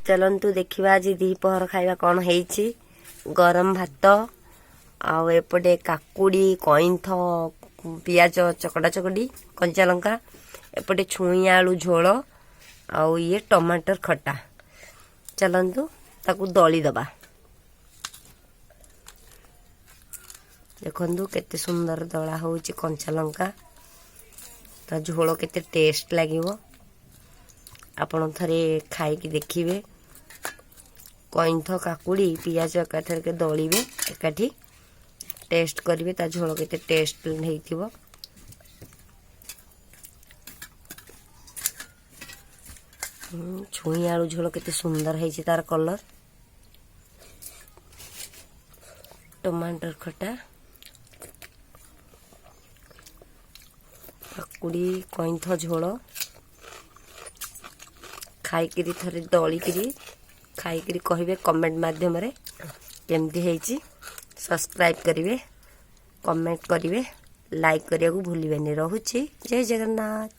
चलतु देखा आज दीपहर खाଇବା कौन है गरम भात आउपटे काकुड़ी कईंथ पियाज चकटा चकटी कंचा लंका एपटे छुई आलू झोल आउ ये टमाटर खटा चलतु ताकू दली दबा देखु केते सुंदर दला हो कंचा लंका ता झोल केते टेस्ट लागिवो आपण थरे खाई देखिए कईंथ काकुड़ी पियाज एकाठर के दलिबे एकाठी टेस्ट करिवे ता झोल केते टेस्ट हेइथिवो छुई आलू झोल केते सुंदर हेछि तार कलर टमाटर खटा काकुड़ी कईंथ झोल खाई थरे दलिकी खाई कहे कमेंट माध्यम रे केमती है सब्सक्राइब करेंगे कमेंट करेंगे लाइक करने को भूलिए। रहुछि जय जगन्नाथ।